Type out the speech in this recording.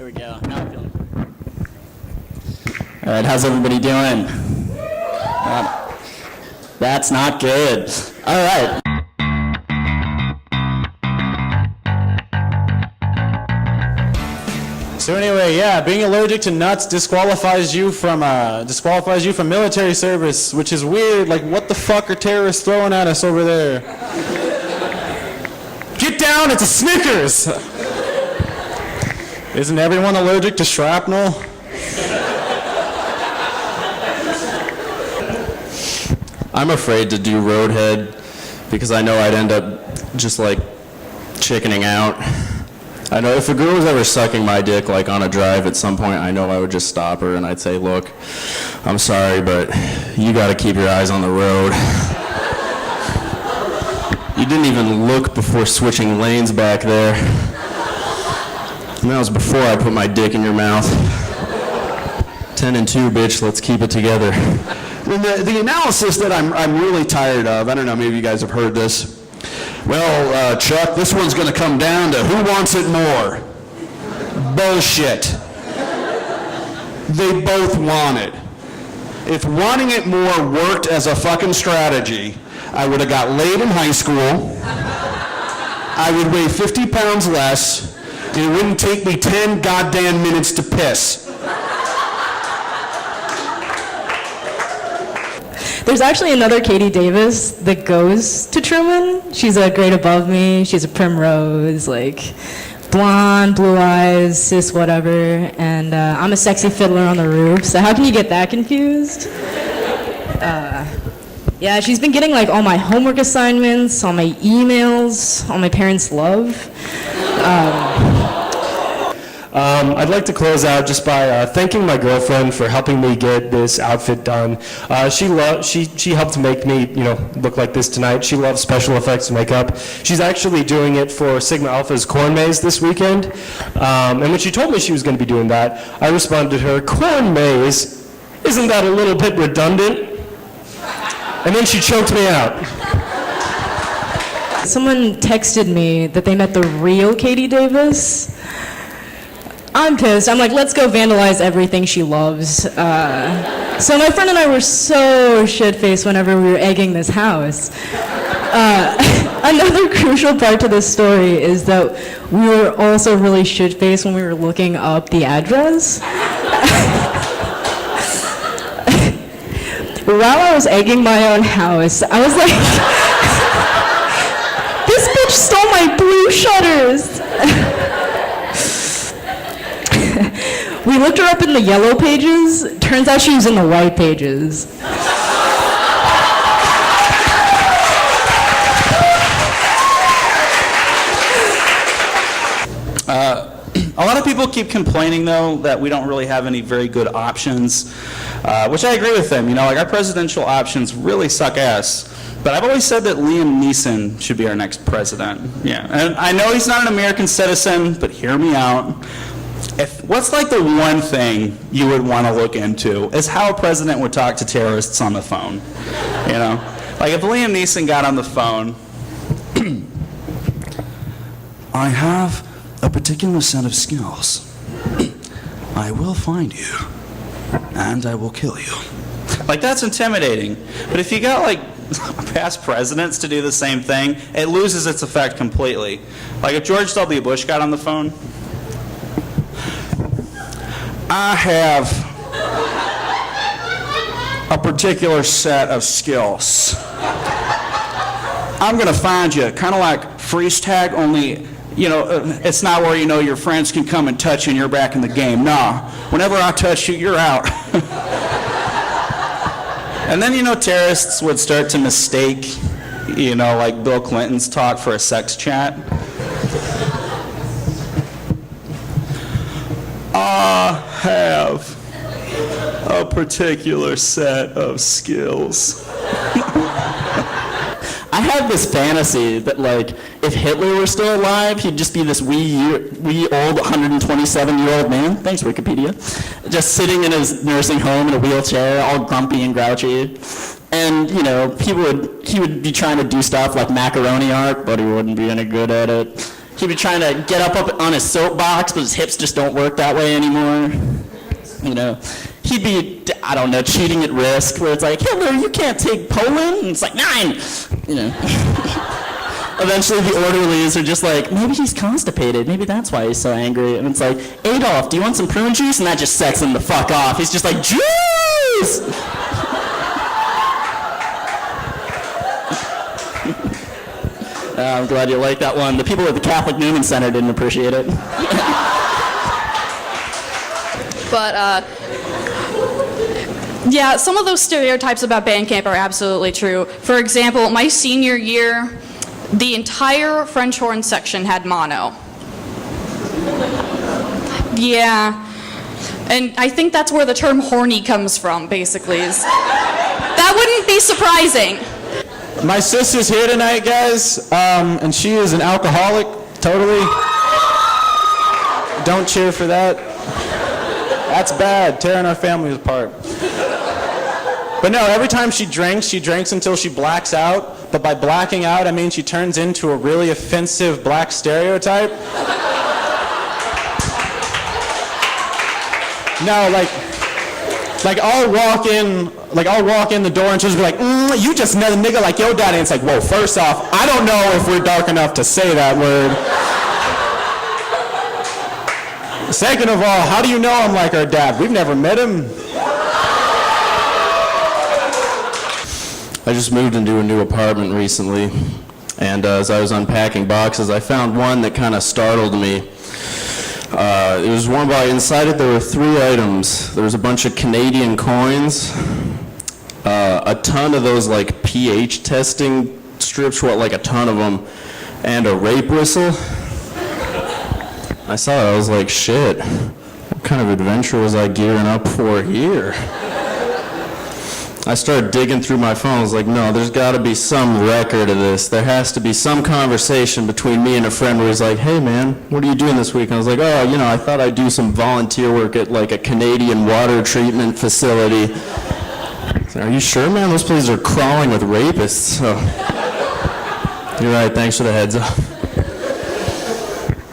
There we go. Now I'm feeling. All right, how's everybody doing? That's not good. All right. So anyway, yeah, being allergic to nuts disqualifies you from military service, which is weird. Like, what the fuck are terrorists throwing at us over there? Get down! It's a Snickers. Isn't everyone allergic to shrapnel? I'm afraid to do Roadhead because I know I'd end up just like chickening out. I know if a girl was ever sucking my dick like on a drive at some point, I know I would just stop her and I'd say, look, I'm sorry, but you gotta keep your eyes on the road. You didn't even look before switching lanes back there. And that was before I put my dick in your mouth. 10 and 2, bitch, let's keep it together. The analysis that I'm really tired of, I don't know, maybe you guys have heard this. Well, Chuck, this one's going to come down to who wants it more. Bullshit. They both want it. If wanting it more worked as a fucking strategy, I would have got laid in high school, I would weigh 50 pounds less, and it wouldn't take me 10 goddamn minutes to piss. There's actually another Katie Davis that goes to Truman. She's a grade above me. She's a primrose, like blonde, blue eyes, cis whatever. And I'm a sexy fiddler on the roof. So how can you get that confused? Yeah, she's been getting like all my homework assignments, all my emails, all my parents' love. I'd like to close out just by thanking my girlfriend for helping me get this outfit done. She helped make me, look like this tonight. She loves special effects and makeup. She's actually doing it for Sigma Alpha's corn maze this weekend. And when she told me she was going to be doing that, I responded to her, "Corn maze? Isn't that a little bit redundant?" And then she choked me out. Someone texted me that they met the real Katie Davis. I'm pissed. I'm like, let's go vandalize everything she loves. So my friend and I were so shit-faced whenever we were egging this house. Another crucial part to this story is that we were also really shit-faced when we were looking up the address. While I was egging my own house, I was like, this bitch stole my blue shutters. We looked her up in the yellow pages. Turns out she was in the white pages. A lot of people keep complaining, though, that we don't really have any very good options, which I agree with them. Like our presidential options really suck ass. But I've always said that Liam Neeson should be our next president. Yeah, and I know he's not an American citizen, but hear me out. What's like the one thing you would want to look into is how a president would talk to terrorists on the phone. Like if Liam Neeson got on the phone, I have a particular set of skills. I will find you, and I will kill you. Like that's intimidating. But if you got like past presidents to do the same thing, it loses its effect completely. Like if George W. Bush got on the phone, I have a particular set of skills. I'm going to find you, kind of like freeze tag, only, it's not where, your friends can come and touch you and you're back in the game. Nah, whenever I touch you, you're out. And then, terrorists would start to mistake, like Bill Clinton's talk for a sex chat. I have a particular set of skills. I have this fantasy that, like, if Hitler were still alive, he'd just be this wee old 127-year-old man, thanks Wikipedia, just sitting in his nursing home in a wheelchair, all grumpy and grouchy. And, he would be trying to do stuff like macaroni art, but he wouldn't be any good at it. He'd be trying to get up on his soapbox, but his hips just don't work that way anymore. You know, he'd be, I don't know, cheating at Risk, where it's like, Hitler, you can't take Poland, and it's like, 9! You know. Eventually the orderlies are just like, maybe he's constipated, maybe that's why he's so angry. And it's like, Adolf, do you want some prune juice? And that just sets him the fuck off. He's just like, juice! I'm glad you like that one. The people at the Catholic Newman Center didn't appreciate it. But, yeah, some of those stereotypes about band camp are absolutely true. For example, my senior year, the entire French horn section had mono. Yeah. And I think that's where the term horny comes from, basically. That wouldn't be surprising. My sister's here tonight, guys, and she is an alcoholic, totally. Don't cheer for that. That's bad, tearing our families apart. But no, every time she drinks until she blacks out. But by blacking out, I mean she turns into a really offensive black stereotype. No, like I'll walk in the door and she'll just be like, you just another nigga like your daddy. And it's like, whoa, first off, I don't know if we're dark enough to say that word. Second of all, how do you know I'm like our dad? We've never met him. I just moved into a new apartment recently, and as I was unpacking boxes, I found one that kind of startled me. It was warm by inside it. There were 3 items. There was a bunch of Canadian coins, a ton of those like pH testing strips, like a ton of them, and a rape whistle. I saw it. I was like, shit. What kind of adventure was I gearing up for here? I started digging through my phone. I was like, no, there's got to be some record of this. There has to be some conversation between me and a friend where he's like, hey, man, what are you doing this week? And I was like, oh, you know, I thought I'd do some volunteer work at like a Canadian water treatment facility. So, are you sure, man? Those places are crawling with rapists. So, you're right. Thanks for the heads up.